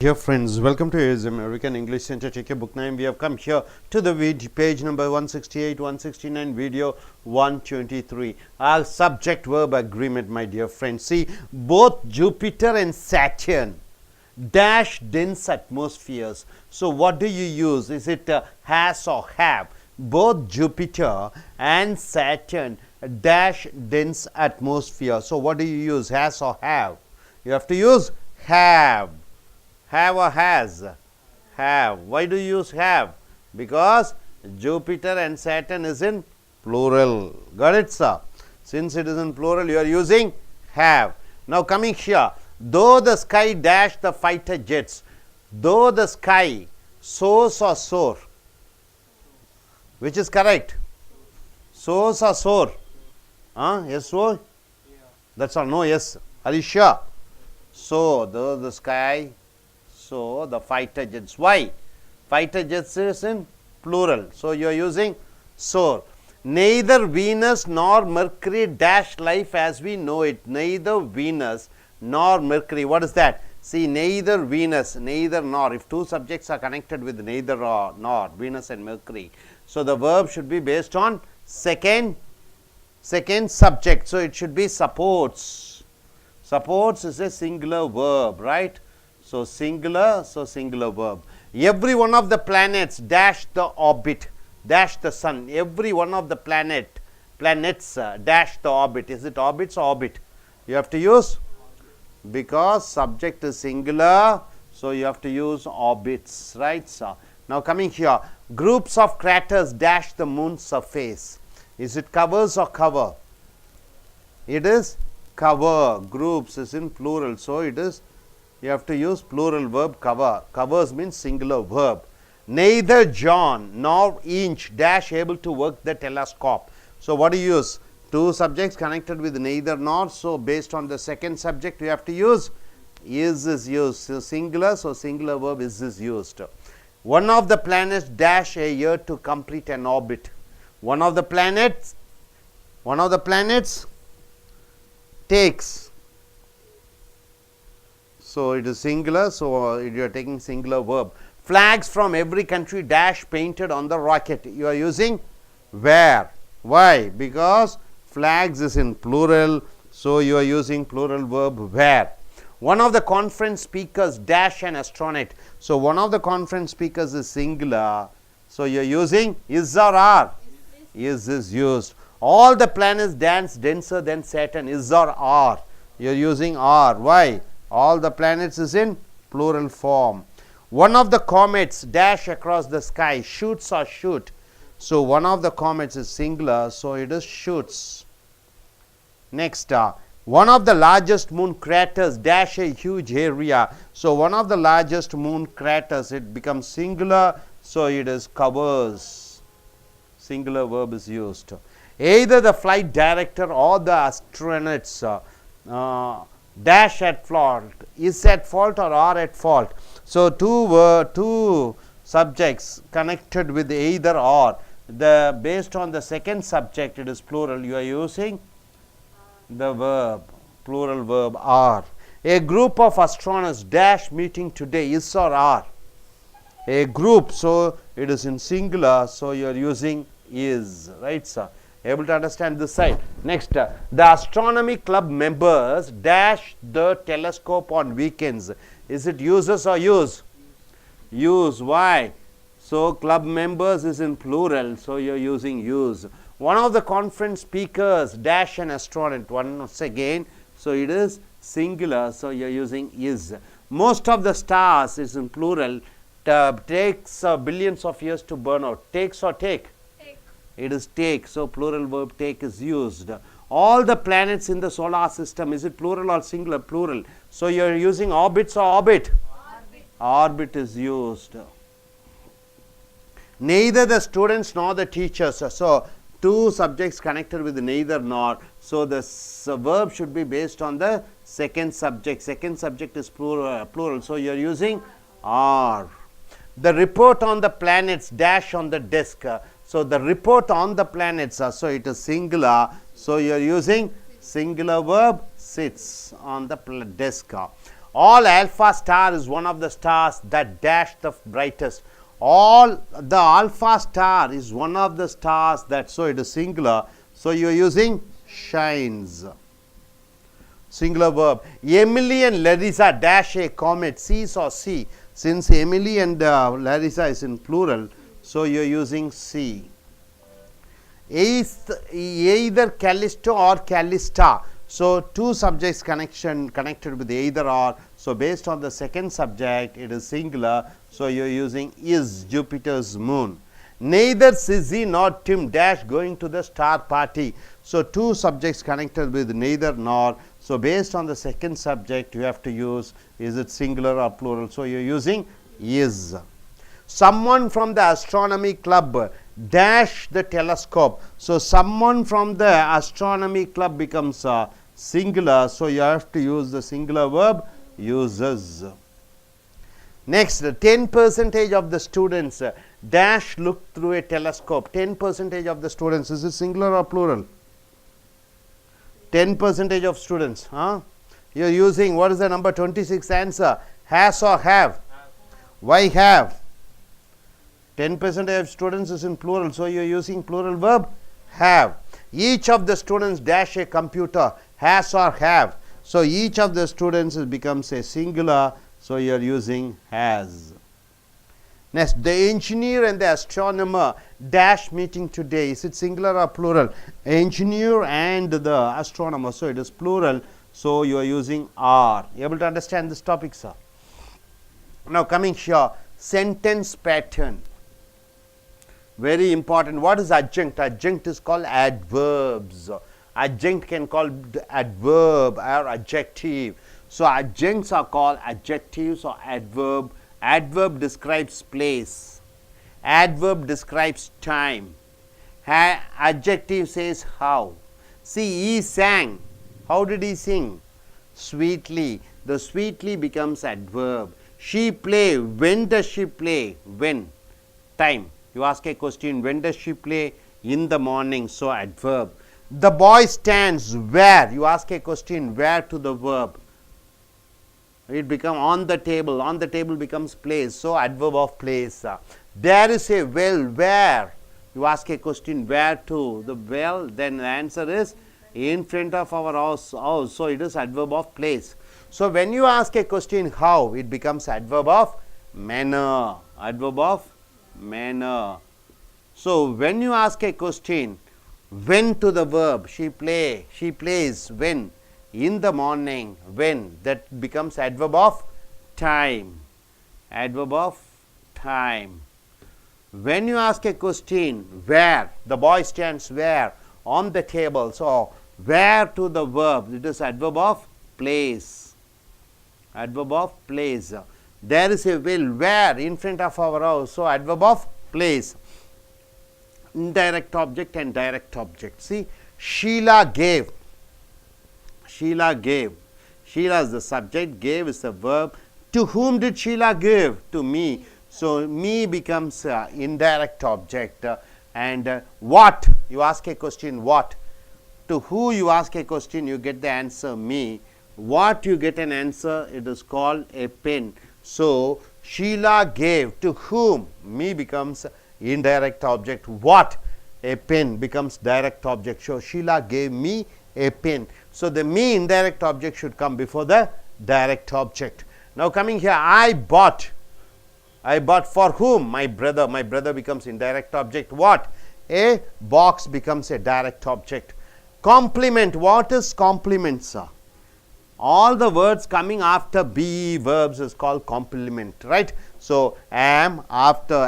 Dear friends, welcome to AS American English Center. Take your book 9. We have come here to the page number 168, 169, video 123. Our subject verb agreement, my dear friends. See, both Jupiter and Saturn dash dense atmospheres. So, what do you use? Is it has or have? Both Jupiter and Saturn dash dense atmosphere. So, what do you use? Has or have? You have to use have. Have or has? Have. Why do you use have? Because Jupiter and Saturn is in plural. Got it, sir? Since it is in plural, you are using have. Now coming here, though the sky dash the fighter jets, though the sky soars or soar. Which is correct? Soars or soar? Yes, so? Yeah. That's all. No, yes. Are you sure? So, though the sky, so the fighter jets. Why? Fighter jets is in plural. So, you are using soar. Neither Venus nor Mercury dash life as we know it. Neither Venus nor Mercury. What is that? See, neither Venus, neither nor. If two subjects are connected with neither or nor, Venus and Mercury. So, the verb should be based on second subject. So, it should be supports. Supports is a singular verb, right? So, singular verb. Every one of the planets dash the orbit, dash the sun. Every one of the planets dash the orbit. Is it orbits or orbit? You have to use, because subject is singular, so you have to use orbits, right, sir? Now, coming here, groups of craters dash the moon's surface. Is it covers or cover? It is cover. Groups is in plural, so it is, you have to use plural verb cover. Covers means singular verb. Neither John nor Inch dash able to work the telescope. So, what do you use? Two subjects connected with neither nor. So, based on the second subject, you have to use is used. So, singular, so singular verb is used. One of the planets dash a year to complete an orbit. One of the planets takes. So, it is singular, so you are taking singular verb. Flags from every country dash painted on the rocket. You are using where. Why? Because flags is in plural, so you are using plural verb where. One of the conference speakers dash an astronaut. So, one of the conference speakers is singular, so you are using is or are. Is used. All the planets dance denser than Saturn. Is or are. You are using are. Why? All the planets is in plural form. One of the comets dash across the sky. Shoots or shoot. So, one of the comets is singular, so it is shoots. Next, one of the largest moon craters dash a huge area. So, one of the largest moon craters, it becomes singular, so it is covers. Singular verb is used. Either the flight director or the astronauts dash at fault, is at fault or are at fault. So, two subjects connected with either or. Based on the second subject, it is plural. You are using the verb, plural verb are. A group of astronauts dash meeting today. Is or are. A group, so it is in singular, so you are using is, right, sir? Able to understand this side. Next, the astronomy club members dash the telescope on weekends. Is it uses or use? Use. Why? So, club members is in plural, so you are using use. One of the conference speakers dash an astronaut. Once again, so it is singular, so you are using is. Most of the stars is in plural. Takes billions of years to burn out. Takes or take? It is take, so plural verb take is used. All the planets in the solar system, is it plural or singular? Plural. So, you are using orbits or orbit? Orbit is used. Neither the students nor the teachers. So, two subjects connected with neither nor. So, the verb should be based on the second subject. Second subject is plural. So, you are using are. The report on the planets dash on the desk. So, the report on the planets, so it is singular. So, you are using singular verb sits on the desk. All alpha star is one of the stars that dash the brightest. All the alpha star is one of the stars that, so it is singular. So you are using shines. Singular verb. Emily and Larissa dash a comet. Seesaw, see. Since Emily and Larissa is in plural, so you are using see. Either Callisto or Callista. So two subjects connected with either or. So based on the second subject, it is singular. So you are using is Jupiter's moon. Neither Sissy nor Tim dash going to the star party. So two subjects connected with neither nor. So based on the second subject, you have to use is it singular or plural. So you are using is. Someone from the astronomy club dash the telescope. So someone from the astronomy club becomes singular. So you have to use the singular verb uses. Next, 10% of the students dash look through a telescope. 10% of the students, is it singular or plural? 10% of students. You are using, what is the number 26 answer? Has or have? Why have? 10% of students is in plural. So you are using plural verb have. Each of the students dash a computer. Has or have. So each of the students becomes a singular. So you are using has. Next, the engineer and the astronomer dash meeting today. Is it singular or plural? Engineer and the astronomer. So it is plural. So you are using are. You able to understand this topic, sir? Now coming here, sentence pattern. Very important. What is adjunct? Adjunct is called adverbs. Adjunct can call adverb or adjective. So adjuncts are called adjectives or adverb. Adverb describes place. Adverb describes time. Adjective says how. See, he sang. How did he sing? Sweetly. The sweetly becomes adverb. She play. When does she play? When? Time. You ask a question, when does she play? In the morning. So adverb. The boy stands. Where? You ask a question, where to the verb? It becomes on the table. On the table becomes place. So adverb of place. There is a well. Where? You ask a question, where to the well? Then the answer is in front of our house. So it is adverb of place. So when you ask a question, how? It becomes adverb of manner. Adverb of manner. So when you ask a question, when to the verb? She plays. When? In the morning. When? That becomes adverb of time. Adverb of time. When you ask a question, where? The boy stands where? On the table. So where to the verb? It is adverb of place. Adverb of place. There is a well. Where? In front of our house. So adverb of place. Indirect object and direct object. See, Sheila gave. Sheila gave. Sheila is the subject, gave is the verb. To whom did Sheila give? To me. So me becomes indirect object. And what? You ask a question, what? To who you ask a question, you get the answer me. What you get an answer, it is called a pen. So Sheila gave. To whom? Me becomes indirect object. What? A pen becomes direct object. So Sheila gave me a pen. So the me indirect object should come before the direct object. Now coming here, I bought. I bought for whom? My brother. My brother becomes indirect object. What? A box becomes a direct object. Complement. What is complement, sir? All the words coming after be verbs is called complement, right? So am, after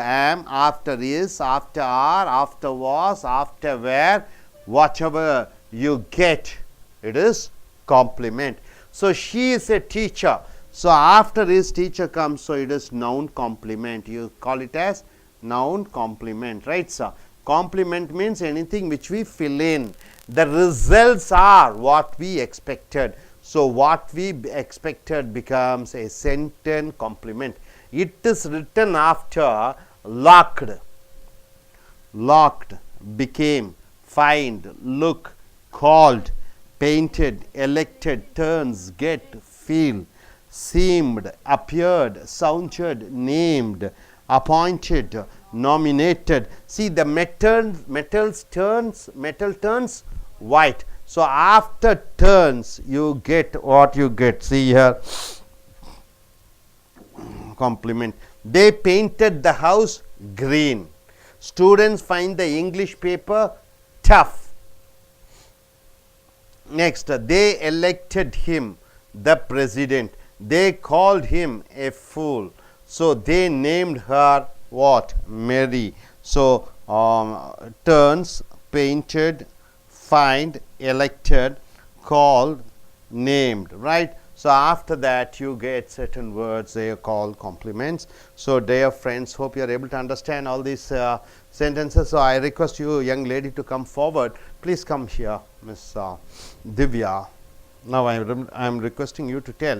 is, after are, after was, after were, whatever you get, it is complement. So she is a teacher. So after is teacher comes, so it is noun complement. You call it as noun complement, right, sir? Complement means anything which we fill in. The results are what we expected. So what we expected becomes a sentence complement. It is written after locked, locked, became, find, look, called, painted, elected, turns, get, feel. seemed, appeared, sounded, named, appointed, nominated. See, the metal turns white. So after turns you get what you get. See here, complement. They painted the house green. Students find the English paper tough. Next, they elected him the president. They called him a fool. So they named her what? Mary. So turns, painted, find, elected, called, named, right? So after that you get certain words, they are called complements. So dear friends, hope you are able to understand all these sentences. So I request you, young lady, to come forward. Please come here, Miss Divya. Now I am requesting you to tell.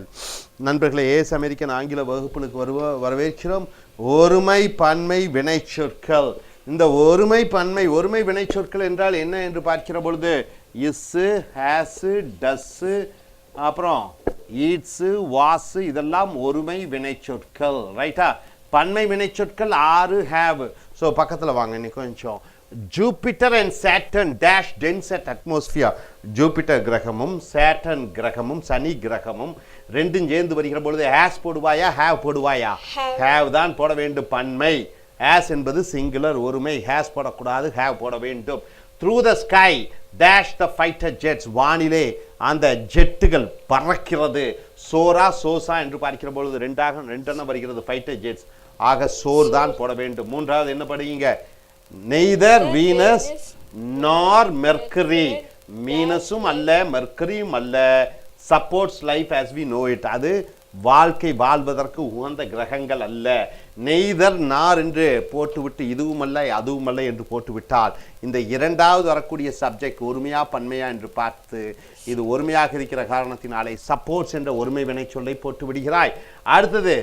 நண்பர்களே, ace American ஆங்கில வகுப்புக்கு வரவேற்கிறோம். ஒருமை பன்மை வினைச்சொற்கள். இந்த ஒருமை வினைச்சொற்கள் என்றால் என்ன என்று பார்க்கிற பொழுது இஸ், ஹேஸ், டஸ், அப்புறம் ஈட்ஸ், வாஸ், இதெல்லாம் ஒருமை வினைச்சொற்கள், ரைட்டா? பன்மை வினைச்சொற்கள் 6 ஹேவ். ஸோ பக்கத்தில் வாங்க இன்னைக்கு கொஞ்சம். Jupiter and Saturn dash dense at atmosphere. Jupiter கிரகமும் சேட்டர்ன் கிரகமும் சனி கிரகமும் ரெண்டும் சேர்ந்து வருகிற பொழுது ஹேஸ் போடுவாயா, ஹேவ் போடுவாயா? ஹேவ் தான் போட வேண்டும். பன்மை. ஹேஸ் என்பது சிங்குலர், ஒருமை. ஹேஸ் போடக்கூடாது, ஹேவ் போட வேண்டும். Through the sky dash the fighter ஜெட்ஸ். வானிலே அந்த ஜெட்டுகள் பறக்கிறது. சோரா சோசா என்று பார்க்கிற பொழுது ரெண்டெண்ணம் வருகிறது ஃபைட்டர் ஜெட்ஸ். ஆக சோர் தான் போட வேண்டும். மூன்றாவது என்ன படிங்க? Neither Venus nor Mercury. வீனஸும் அல்ல, மெர்க்கரியும் அல்ல. Supports life as we know it. அது வாழ்க்கை வாழ்வதற்கு உகந்த கிரகங்கள் அல்ல. நெய்தர் நார் என்று போட்டுவிட்டு இதுவும் அல்ல அதுவும் அல்ல என்று போட்டுவிட்டால் இந்த இரண்டாவது வரக்கூடிய சப்ஜெக்ட் ஒருமையா பன்மையா என்று பார்த்து இது ஒருமையாக இருக்கிற காரணத்தினாலே சப்போர்ட்ஸ் என்ற ஒருமை வினை சொல்லை போட்டு விடுகிறாய். அடுத்தது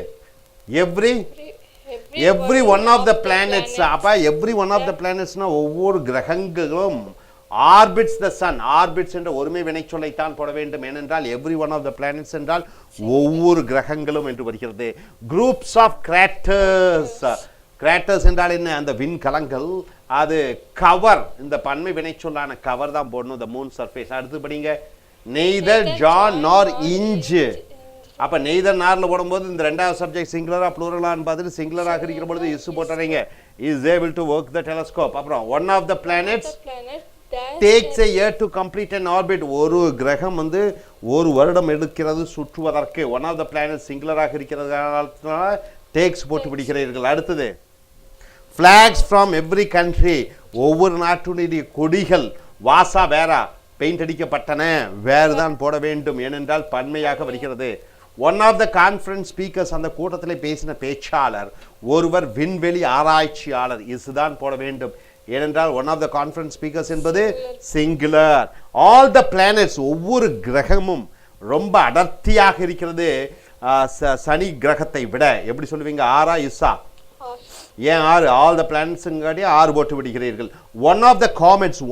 every one of the planets. அப்ப எவ்ரி ஒன் ஆஃப் த பிளானட்ஸ்னா ஒவ்வொரு கிரகங்களும் ஆர்பிட்ஸ் த சன். ஆர்பிட்ஸ் என்ற ஒருமை வினைச்சொல்லைத்தான் போட வேண்டும். ஏனென்றால் every one of the planets என்றால் ஒவ்வொரு கிரகங்களும் என்று வருகிறது. Groups of கிராட்டர்ஸ். கிராட்டர்ஸ் என்றால் என்ன? அந்த விண்கலங்கள். அது கவர். இந்த பன்மை வினைச்சொல்லான கவர் தான் போடணும். The moon surface. அடுத்து படிங்க. நெய்தர் ஜான் நார் இஞ்ச். அப்ப நெய்தர் நார்ல போடும்போது இந்த ரெண்டாவது சப்ஜெக்ட் சிங்குலரா ப்ளூரலான்னு பார்த்துட்டு சிங்குலராக இருக்கிற பொழுது இஸ் போட்டுறீங்க. Is able to work the telescope. அப்புறம் one of the planets takes a year to complete an orbit. ஒரு கிரகம் வந்து ஒரு வருடம் எடுக்கிறது சுற்றுவதற்கு. ஒன் ஆஃப் த பிளானட் சிங்குலராக இருக்கிறதுனால டேக்ஸ் போட்டு பிடிக்கிறீர்கள். அடுத்தது flags from every country. ஒவ்வொரு நாட்டுடைய கொடிகள் வாசா வேறா பெயிண்ட் அடிக்கப்பட்டன. வேறு தான் போட வேண்டும். ஏனென்றால் பன்மையாக வருகிறது. One of the conference speakers. அந்த கூட்டத்தில் பேசின பேச்சாளர் ஒருவர் விண்வெளி ஆராய்ச்சியாளர். இஸ் தான் போட வேண்டும். ஏனென்றால் one of the conference speakers என்பது சிங்குலர். All the planets. ஒவ்வொரு கிரகமும் ரொம்ப அடர்த்தியாக இருக்கிறது சனி கிரகத்தை விட. எப்படி சொல்லுவீங்க? ஆரா இஸ்ஸா? ஏன் 6? ஆல் த பிளானட்ஸுங்காடி 6 போட்டு விடுகிறீர்கள். One of the comets.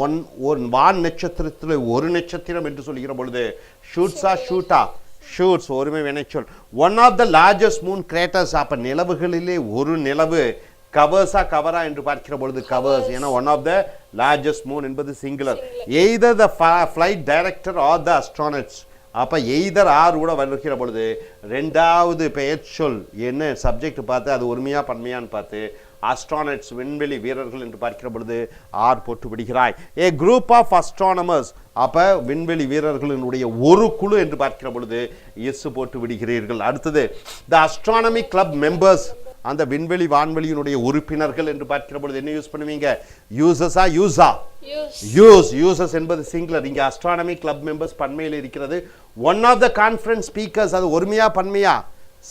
ஒரு வான் நட்சத்திரத்தில் ஒரு நட்சத்திரம் என்று சொல்லுகிற பொழுது ஷூட்ஸா ஷூட்டா? ஷூட்ஸ் ஒருமை வினைச்சொல். One of the largest moon craters. அப்ப நிலவுகளிலே ஒரு நிலவு. கவர்ஸா கவரா என்று பார்க்கிற பொழுது கவர்ஸ். ஏன்னா one of the largest moon என்பது singular. Either the flight director or the astronauts. அப்ப எய்தர் ஆர் கூட வருகிற பொழுது ரெண்டாவது பெயர் சொல் என்ன சப்ஜெக்ட் பார்த்து அது ஒருமையா பன்மையான்னு பார்த்து அஸ்ட்ரானட்ஸ் விண்வெளி வீரர்கள் என்று பார்க்கிற பொழுது ஆர் போட்டு விடுகிறாய். A group of astronomers. அப்ப விண்வெளி வீரர்களினுடைய ஒரு குழு என்று பார்க்கிற பொழுது எஸ் போட்டு விடுகிறீர்கள். அடுத்தது த அஸ்ட்ரானமி கிளப் மெம்பர்ஸ். அந்த விண்வெளி வான்வெளியினுடைய உறுப்பினர்கள் என்று பார்க்கிற பொழுது என்ன யூஸ் பண்ணுவீங்க? யூசஸா யூஸா? யூசஸ் என்பது சிங்குலர். இங்க அஸ்ட்ரானமி கிளப் மெம்பர்ஸ் பன்மையில் இருக்கிறது. One of the conference speakers. அது ஒருமையா பன்மையா?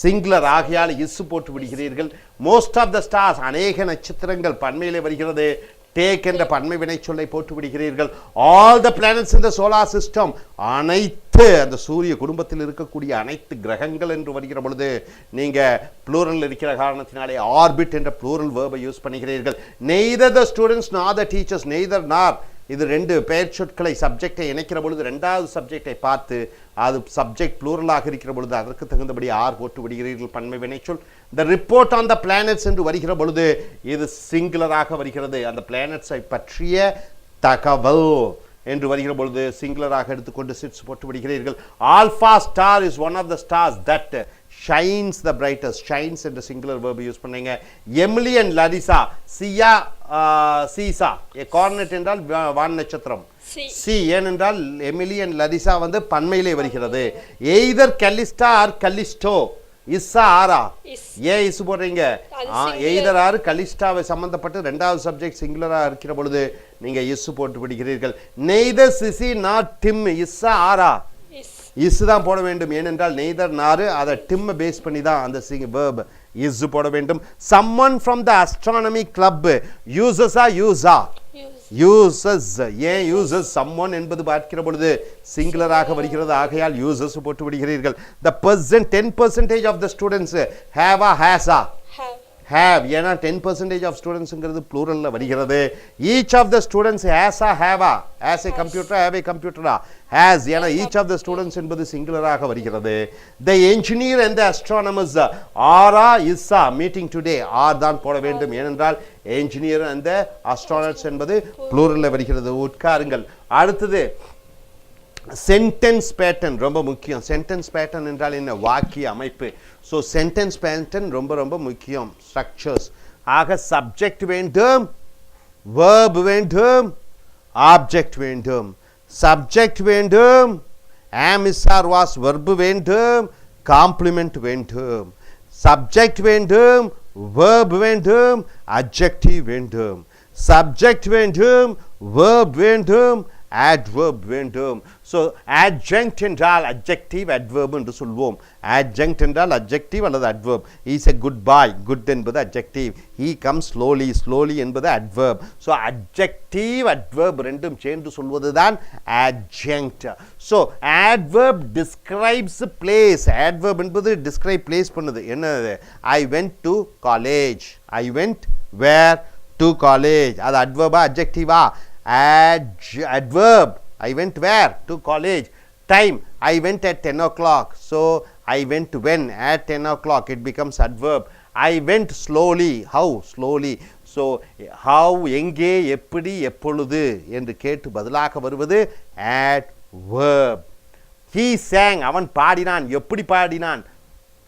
சிங்குலர். ஆகையால் இஸ் போட்டு விடுகிறீர்கள். Most of the stars. அநேக நட்சத்திரங்கள் பன்மையிலே வருகிறது. டேக் என்ற பன்மை வினை சொல்லை போட்டு விடுகிறீர்கள். All the planets in the solar system. அனைத்து அந்த சூரிய குடும்பத்தில் இருக்கக்கூடிய அனைத்து கிரகங்கள் என்று வருகிற பொழுது நீங்க ப்ளூரல் இருக்கிற காரணத்தினாலே ஆர்பிட் என்ற ப்ளூரல் வேர்பை யூஸ் பண்ணுகிறீர்கள். Neither the students nor the teachers. Neither நார் இது ரெண்டு பெயர் சொற்களை சப்ஜெக்டை இணைக்கிற பொழுது ரெண்டாவது சப்ஜெக்டை பார்த்து அது சப்ஜெக்ட் ப்ளூரலாக இருக்கிற பொழுது அதற்கு தகுந்தபடி ஆர் போட்டு விடுகிறீர்கள் பன்மை வினைச்சொல். The report on the planets என்று வருகிற பொழுது இது சிங்குலராக வருகிறது. அந்த பிளானட்ஸை பற்றிய தகவல் என்று வருகிற பொழுது சிங்குலராக எடுத்துக்கொண்டு சிட்ஸ் போட்டு விடுகிறீர்கள். Alpha star is one of the stars that shines the brightest. Shines என்ற சிங்குலர் வேர்ப் யூஸ் பண்ணீங்க. எமிலி அண்ட் லரிசா சியா சீசா ஏ கார்னெட் என்றால் வான் நட்சத்திரம் சி ஏனென்றால் எமிலி அண்ட் லரிசா வந்து பன்மையிலே வருகிறது. எய்தர் கலிஸ்டா ஆர் கலிஸ்டோ இஸ்ஸா ஆரா ஏன் இஸ் போடுறீங்க எய்தர் ஆர் கலிஸ்டாவை சம்பந்தப்பட்டு ரெண்டாவது சப்ஜெக்ட் சிங்குலராக இருக்கிற பொழுது நீங்க இஸ் போட்டு விடுகிறீர்கள். நெய்தர் சிசி நாட் டிம் இஸ்ஸா ஆரா இஸ் தான் போட வேண்டும். ஏனென்றால் நெய்தர் நாரு அதை டிம் பேஸ் பண்ணி தான் அந்த வேர்ப் இஸ் போட வேண்டும். Someone from the astronomy club யூசஸா யூஸா யூசஸ் ஏன் யூசஸ் சம்மன் என்பது பார்க்கிற பொழுது சிங்குலராக வருகிறது. ஆகையால் யூசஸ் போட்டு விடுகிறீர்கள். The percent 10% of the students ஹேவா ஹேஸா have ஏன்னா 10% ஆஃப் ஸ்டூடெண்ட்ஸ்ங்கிறது ப்ளூரல்ல வருகிறது. ஈச் ஆஃப் த ஸ்டூடெண்ட்ஸ் ஹேஸா ஹேவா has a computer have a கம்ப்யூட்டரா ஹேஸ் ஏன்னா ஈச் ஆஃப் த ஸ்டூடெண்ட்ஸ் என்பது சிங்குலராக வருகிறது. The engineer and the astronomers ஆரா இஸ்ஸா மீட்டிங் டுடே ஆர் தான் போட வேண்டும். ஏனென்றால் என்ஜினியர் அண்ட் த அஸ்ட்ரானட்ஸ் என்பது ப்ளூரல்ல வருகிறது. உட்காருங்கள். அடுத்தது சென்டென்ஸ் பேட்டர்ன் ரொம்ப முக்கியம். சென்டென்ஸ் பேட்டர்ன் என்றால் என்ன? வாக்கிய அமைப்பு. ஸோ சென்டென்ஸ் பேட்டர்ன் ரொம்ப ரொம்ப முக்கியம். ஸ்ட்ரக்சர்ஸ் ஆக சப்ஜெக்ட் வேண்டும், வேர்ப் வேண்டும், ஆப்ஜெக்ட் வேண்டும். சப்ஜெக்ட் வேண்டும், am is or was verb வேண்டும், காம்ப்ளிமெண்ட் வேண்டும். சப்ஜெக்ட் வேண்டும், வேர்ப் வேண்டும், adjective வேண்டும். சப்ஜெக்ட் வேண்டும், வேர்ப் வேண்டும், adverb வேண்டும். So adjunct என்றால் adjective adverb என்று சொல்வோம். adjunct என்றால் adjective அல்லது adverb. He is a good boy. good என்பது adjective. He comes slowly. slowly என்பது adverb. So adjective adverb ரெண்டும் சேர்ந்து சொல்வதுதான் adjunct. So adverb describes place. adverb என்பது describe place பண்ணுது. என்னது? I went to college. I went where? to college. அது adverb adjective adverb. I went where? to college. Time, I went at 10 o'clock. So I went when? at 10 o'clock. It becomes adverb. I went slowly. How? slowly. So how, எங்கே, எப்படி, எப்பொழுது என்று கேட்டு பதிலாக வருவது adverb. He sang. அவன் பாடினான். எப்படி பாடினான்?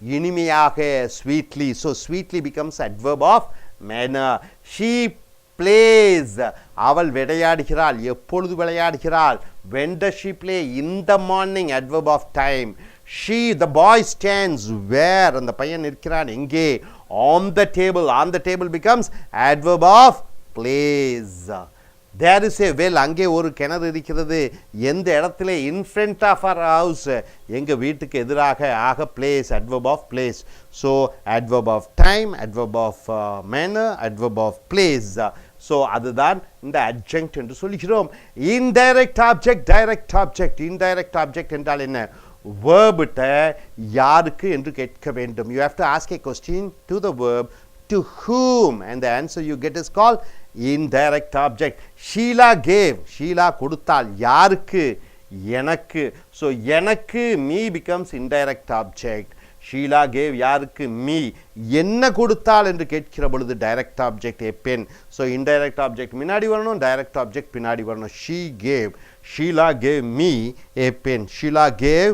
இனிமையாக, sweetly. So sweetly becomes adverb of manner. She plays. அவள் விளையாடுகிறாள். எப்பொழுது விளையாடுகிறாள்? when does she play? in the morning. adverb of time. she, the boy stands. where? அந்த பையன் இருக்கிறான். எங்கே? on the table. on the table becomes adverb of place. there is a well. அங்கே ஒரு கிணறு இருக்கிறது. எந்த இடத்துல? in front of our house. எங்க வீட்டுக்கு எதிராக. ஆக place. adverb of place. so adverb of time, adverb of manner, adverb of place. So அதுதான் இந்த adjunct என்று சொல்கிறோம். Indirect object, direct object. Indirect object என்றால் என்ன? வேர்பிட்ட யாருக்கு என்று கேட்க வேண்டும். You have to ask A question to the verb to whom and the answer you get is called indirect object. Sheela gave. Sheela கொடுத்தாள். யாருக்கு? எனக்கு. ஸோ எனக்கு me becomes indirect object. Sheela gave யாருக்கு? மீ. என்ன கொடுத்தாள் என்று கேட்கிற பொழுது direct object a pen. So indirect object முன்னாடி வரணும், டைரக்ட் ஆப்ஜெக்ட் பின்னாடி வரணும். she gave. Sheila gave me a pen. Sheila gave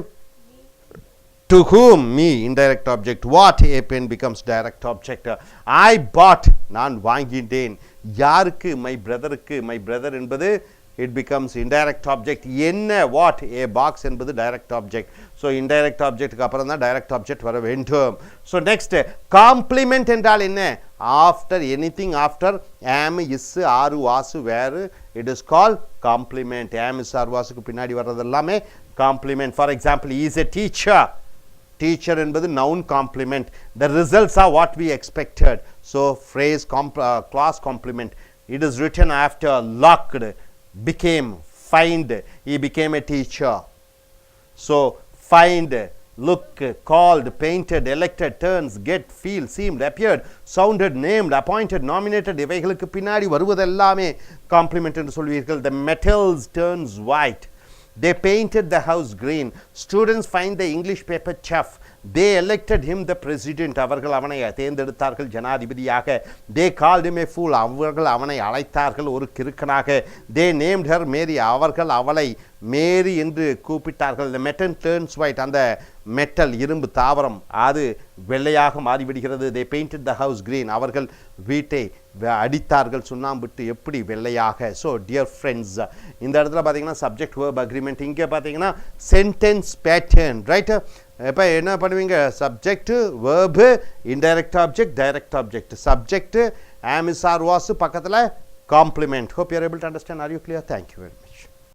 to whom? me. indirect object. what? a pen becomes direct object. I bought. நான் வாங்கிட்டேன். யாருக்கு? my brotherக்கு. my brother என்பது it becomes indirect object. என்ன? what? a box என்பது direct object. so indirect object க்கு அப்புறம் தான் direct object வர வேண்டும். so next complement என்றால் என்ன? after anything after am, is, are, was, were, it is called complement. am, is, are, was க்கு பின்னாடி வர்றது எல்லாமே complement. for example, he is a teacher. teacher என்பது noun complement. the results are what we expected. so phrase clause complement. it is written after locked, became, find. he became a teacher. so find, look, called, painted, elected, turns, get, feel, seemed, appeared, sounded, named, appointed, nominated இவைகளுக்கு பின்னாடி வருவதெல்லாமே complement என்று சொல்வீர்கள். The metals turns white. They painted the house green. Students find the English paper chaff. They elected him the president. அவர்கள் அவனை தேர்ந்தெடுத்தார்கள் ஜனாதிபதியாக. They called him a fool. அவர்கள் அவனை அழைத்தார்கள் ஒரு கிறுக்கனாக. They named her Mary. அவர்கள் அவளை மேரி என்று கூப்பிட்டார்கள். The metal turns white. அந்த மெட்டல் இரும்பு தாவரம் அது வெள்ளையாக மாறிவிடுகிறது. They painted the house green. அவர்கள் வீட்டை அடித்தார்கள் சுண்ணாம்பிட்டு எப்படி வெள்ளையாக. ஸோ டியர் ஃப்ரெண்ட்ஸ், இந்த இடத்துல பார்த்தீங்கன்னா சப்ஜெக்ட் வேர்ப் அக்ரிமெண்ட், இங்கே பார்த்தீங்கன்னா சென்டென்ஸ் பேட்டர்ன், ரைட்டு. இப்போ என்ன பண்ணுவீங்க, subject verb, indirect object, direct object, subject am is are was, பக்கத்தில் complement. Hope you are able to understand. Are you clear? Thank you very much.